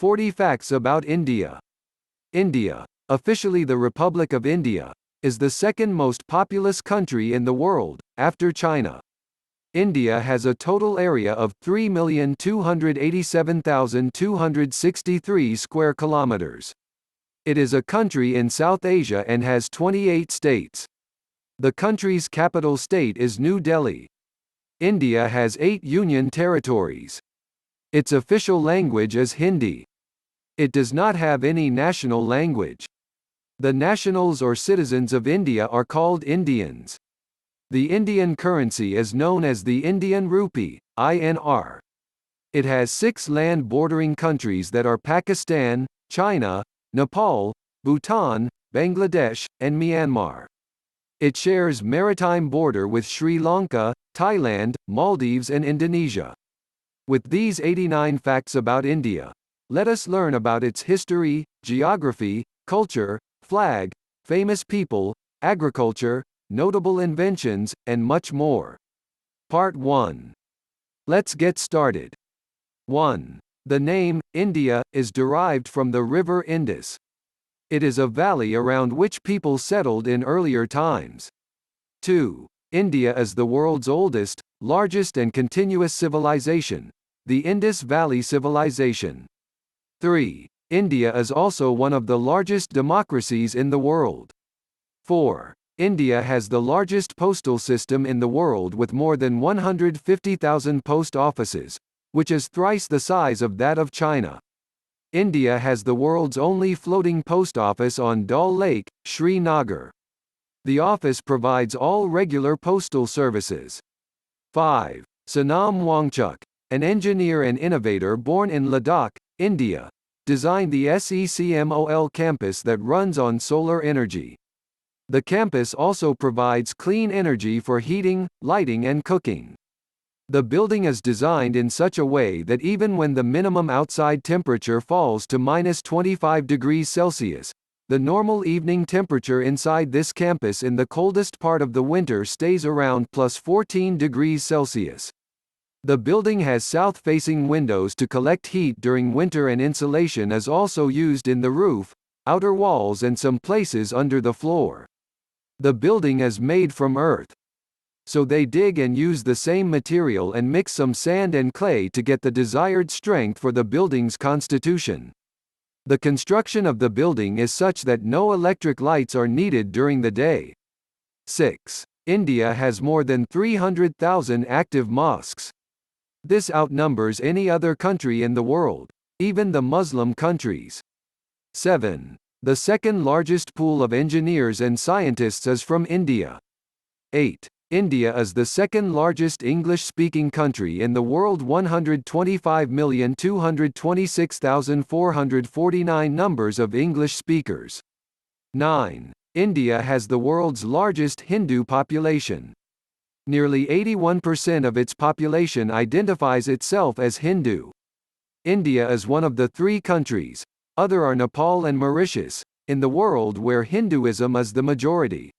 40 Facts about India. India, officially the Republic of India, is the second most populous country in the world, after China. India has a total area of 3,287,263 square kilometers. It is a country in South Asia and has 28 states. The country's capital state is New Delhi. India has 8 union territories. Its official language is Hindi. It does not have any national language. The nationals or citizens of India are called Indians. The Indian currency is known as the Indian Rupee, INR. It has 6 land-bordering countries that are Pakistan, China, Nepal, Bhutan, Bangladesh, and Myanmar. It shares maritime border with Sri Lanka, Thailand, Maldives and Indonesia. With these 89 facts about India, let us learn about its history, geography, culture, flag, famous people, agriculture, notable inventions, and much more. Part 1. Let's get started. 1. The name, India, is derived from the river Indus. It is a valley around which people settled in earlier times. 2. India is the world's oldest, largest and continuous civilization, the Indus Valley Civilization. 3. India is also one of the largest democracies in the world. 4. India has the largest postal system in the world with more than 150,000 post offices, which is thrice the size of that of China. India has the world's only floating post office on Dal Lake, Srinagar. The office provides all regular postal services. 5. Sonam Wangchuk, an engineer and innovator born in Ladakh, India, designed the SECMOL campus that runs on solar energy. The campus also provides clean energy for heating, lighting and cooking. The building is designed in such a way that even when the minimum outside temperature falls to -25 degrees Celsius, the normal evening temperature inside this campus in the coldest part of the winter stays around +14 degrees Celsius. The building has south-facing windows to collect heat during winter and insulation is also used in the roof, outer walls and some places under the floor. The building is made from earth. So they dig and use the same material and mix some sand and clay to get the desired strength for the building's constitution. The construction of the building is such that no electric lights are needed during the day. 6. India has more than 300,000 active mosques. This outnumbers any other country in the world, even the Muslim countries. 7. The second largest pool of engineers and scientists is from India. 8. India is the second largest English-speaking country in the world. 125,226,449 numbers of English speakers. 9. India has the world's largest Hindu population. Nearly 81% of its population identifies itself as Hindu. India is one of the 3 countries, other are Nepal and Mauritius, in the world where Hinduism is the majority.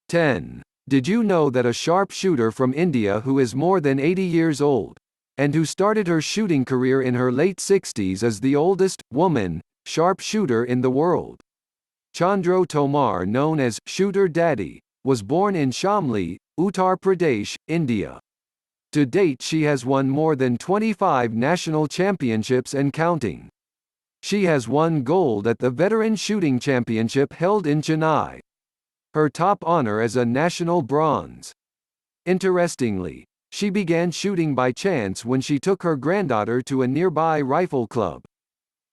10. Did you know that a sharpshooter from India who is more than 80 years old, and who started her shooting career in her late 60s is the oldest, woman, sharpshooter in the world? Chandro Tomar, known as Shooter Daddy, was born in Shamli, Uttar Pradesh, India. To date she has won more than 25 national championships and counting. She has won gold at the Veteran Shooting Championship held in Chennai. Her top honor is a national bronze. Interestingly, she began shooting by chance when she took her granddaughter to a nearby rifle club.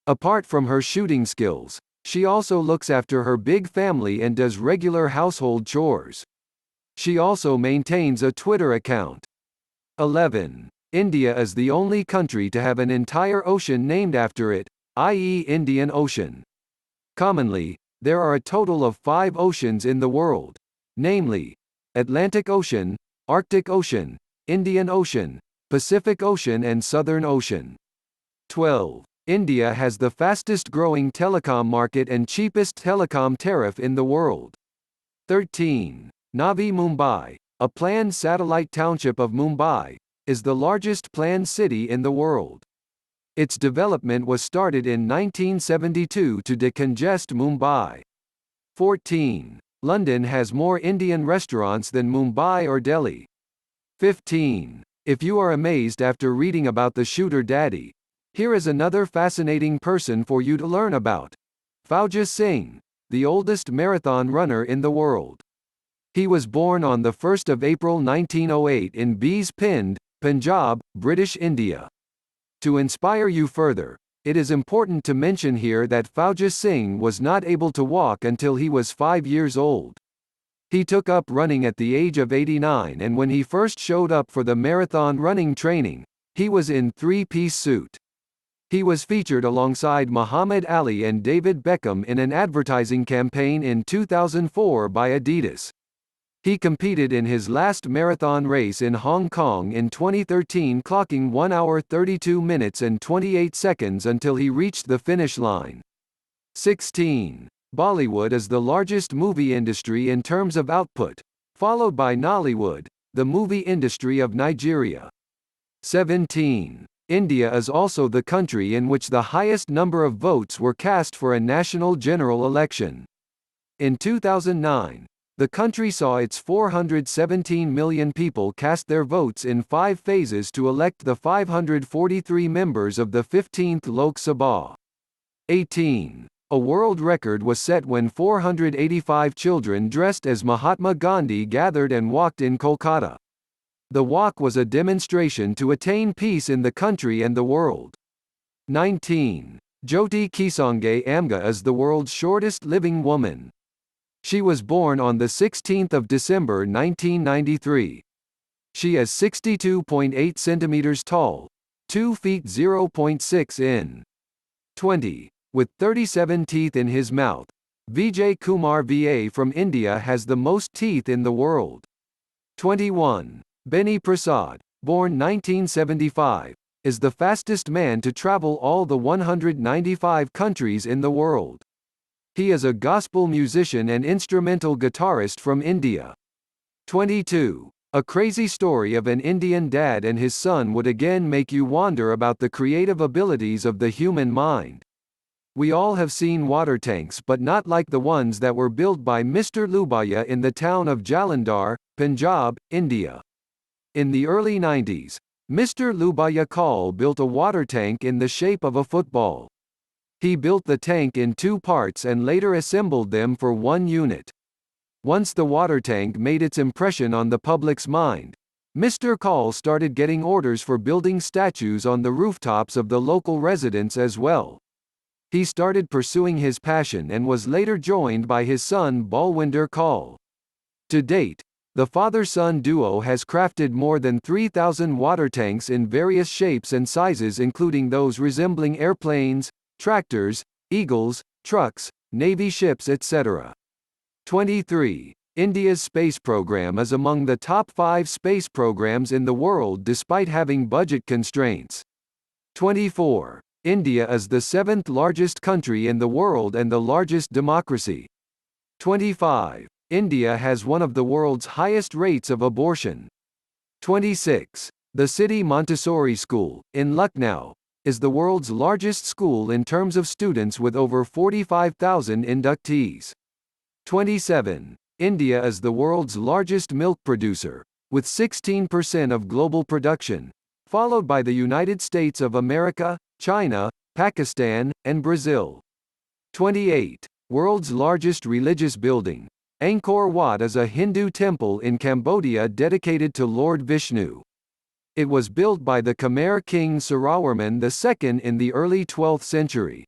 Apart from her shooting skills, she also looks after her big family and does regular household chores. She also maintains a Twitter account. 11. India is the only country to have an entire ocean named after it, i.e. Indian Ocean. Commonly, there are a total of 5 oceans in the world, namely, Atlantic Ocean, Arctic Ocean, Indian Ocean, Pacific Ocean and Southern Ocean. 12. India has the fastest growing telecom market and cheapest telecom tariff in the world. 13. Navi Mumbai, a planned satellite township of Mumbai, is the largest planned city in the world. Its development was started in 1972 to decongest Mumbai. 14. London has more Indian restaurants than Mumbai or Delhi. 15. If you are amazed after reading about the shooter daddy, here is another fascinating person for you to learn about. Fauja Singh, the oldest marathon runner in the world. He was born on 1 April 1908 in Bees Pind, Punjab, British India. To inspire you further, it is important to mention here that Fauja Singh was not able to walk until he was 5 years old. He took up running at the age of 89, and when he first showed up for the marathon running training, he was in three-piece suit. He was featured alongside Muhammad Ali and David Beckham in an advertising campaign in 2004 by Adidas. He competed in his last marathon race in Hong Kong in 2013, clocking 1 hour 32 minutes and 28 seconds until he reached the finish line. 16. Bollywood is the largest movie industry in terms of output, followed by Nollywood, the movie industry of Nigeria. 17. India is also the country in which the highest number of votes were cast for a national general election. In 2009, the country saw its 417 million people cast their votes in 5 phases to elect the 543 members of the 15th Lok Sabha. 18. A world record was set when 485 children dressed as Mahatma Gandhi gathered and walked in Kolkata. The walk was a demonstration to attain peace in the country and the world. 19. Jyoti Kisonge Amga is the world's shortest living woman. She was born on 16 December 1993. She is 62.8 centimeters tall, 2 feet 0.6 in. 20. With 37 teeth in his mouth, Vijay Kumar VA from India has the most teeth in the world. 21. Beni Prasad, born 1975, is the fastest man to travel all the 195 countries in the world. He is a gospel musician and instrumental guitarist from India. 22. A crazy story of an Indian dad and his son would again make you wonder about the creative abilities of the human mind. We all have seen water tanks, but not like the ones that were built by Mr. Lubaya in the town of Jalandhar, Punjab, India. In the early 90s, Mr. Lubaya Kal built a water tank in the shape of a football. He built the tank in 2 parts and later assembled them for 1 unit. Once the water tank made its impression on the public's mind, Mr. Kal started getting orders for building statues on the rooftops of the local residents as well. He started pursuing his passion and was later joined by his son Balwinder Kal. To date, the father-son duo has crafted more than 3,000 water tanks in various shapes and sizes, including those resembling airplanes, tractors, eagles, trucks, navy ships, etc. 23. India's space program is among the top 5 space programs in the world despite having budget constraints. 24. India is the 7th largest country in the world and the largest democracy. 25. India has one of the world's highest rates of abortion. 26. The City Montessori School, in Lucknow, is the world's largest school in terms of students with over 45,000 inductees. 27. India is the world's largest milk producer, with 16% of global production, followed by the United States of America, China, Pakistan, and Brazil. 28. World's largest religious building, Angkor Wat is a Hindu temple in Cambodia dedicated to Lord Vishnu. It was built by the Khmer king Surawarman II in the early 12th century.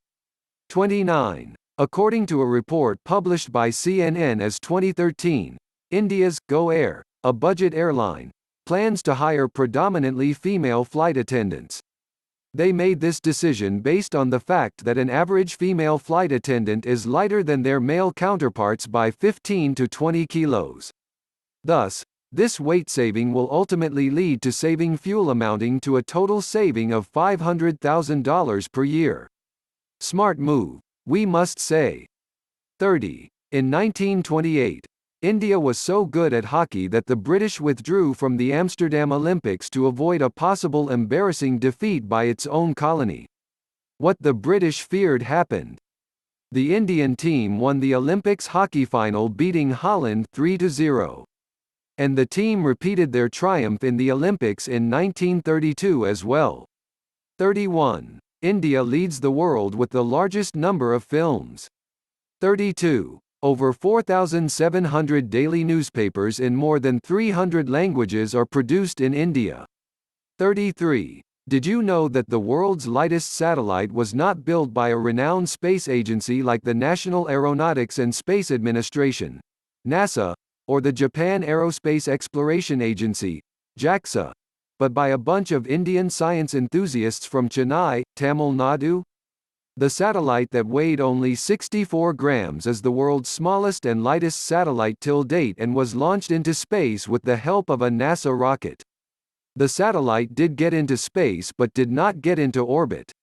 29. According to a report published by CNN as 2013, India's GoAir, a budget airline, plans to hire predominantly female flight attendants. They made this decision based on the fact that an average female flight attendant is lighter than their male counterparts by 15 to 20 kilos. Thus, this weight saving will ultimately lead to saving fuel amounting to a total saving of $500,000 per year. Smart move, we must say. 30. In 1928, India was so good at hockey that the British withdrew from the Amsterdam Olympics to avoid a possible embarrassing defeat by its own colony. What the British feared happened. The Indian team won the Olympics hockey final beating Holland 3-0. And the team repeated their triumph in the Olympics in 1932 as well. 31. India leads the world with the largest number of films. 32. Over 4,700 daily newspapers in more than 300 languages are produced in India. 33. Did you know that the world's lightest satellite was not built by a renowned space agency like the National Aeronautics and Space Administration, NASA, or the Japan Aerospace Exploration Agency, JAXA, but by a bunch of Indian science enthusiasts from Chennai, Tamil Nadu? The satellite that weighed only 64 grams is the world's smallest and lightest satellite till date and was launched into space with the help of a NASA rocket. The satellite did get into space but did not get into orbit.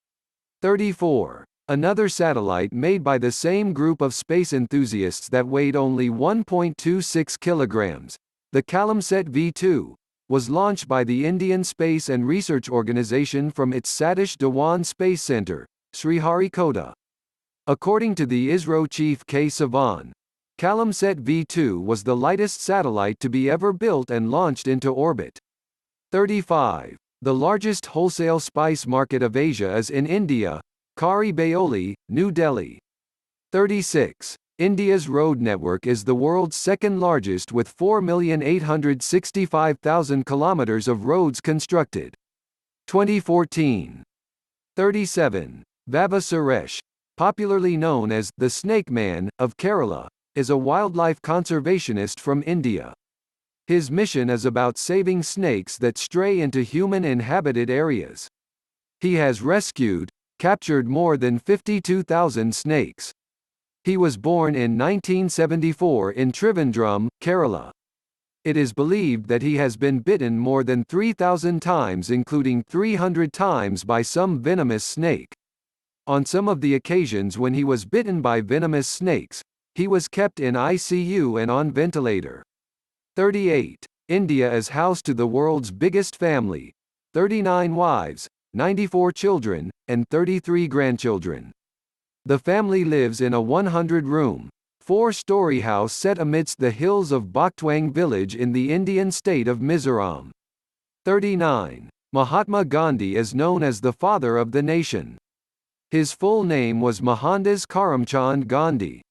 34. Another satellite made by the same group of space enthusiasts that weighed only 1.26 kilograms, the Kalamsat V2, was launched by the Indian Space and Research Organisation from its Satish Dhawan Space Centre, Sriharikota. According to the ISRO chief K. Sivan, Kalamsat V2 was the lightest satellite to be ever built and launched into orbit. 35. The largest wholesale spice market of Asia is in India, Kari Baoli, New Delhi. 36. India's road network is the world's second largest with 4,865,000 kilometers of roads constructed. 2014. 37. Baba Suresh, popularly known as the Snake Man of Kerala, is a wildlife conservationist from India. His mission is about saving snakes that stray into human-inhabited areas. He has captured more than 52,000 snakes. He was born in 1974 in Trivandrum, Kerala. It is believed that he has been bitten more than 3,000 times, including 300 times by some venomous snake. On some of the occasions when he was bitten by venomous snakes, he was kept in ICU and on ventilator. 38. India is house to the world's biggest family, 39 wives, 94 children, and 33 grandchildren. The family lives in a 100-room, 4-story house set amidst the hills of Baktwang village in the Indian state of Mizoram. 39. Mahatma Gandhi is known as the father of the nation. His full name was Mohandas Karamchand Gandhi.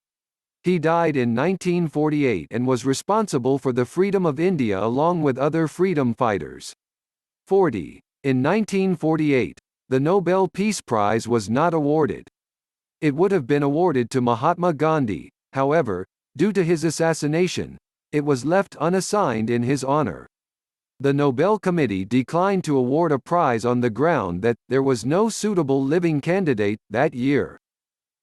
He died in 1948 and was responsible for the freedom of India along with other freedom fighters. 40. In 1948, the Nobel Peace Prize was not awarded. It would have been awarded to Mahatma Gandhi, however, due to his assassination, it was left unassigned in his honor. The Nobel Committee declined to award a prize on the ground that there was no suitable living candidate that year.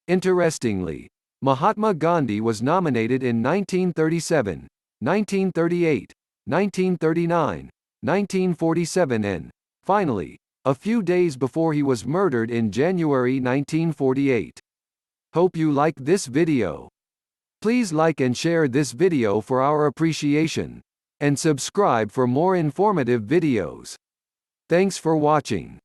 Interestingly, Mahatma Gandhi was nominated in 1937, 1938, 1939, 1947 and, finally, a few days before he was murdered in January 1948. Hope you like this video. Please like and share this video for our appreciation. And subscribe for more informative videos. Thanks for watching.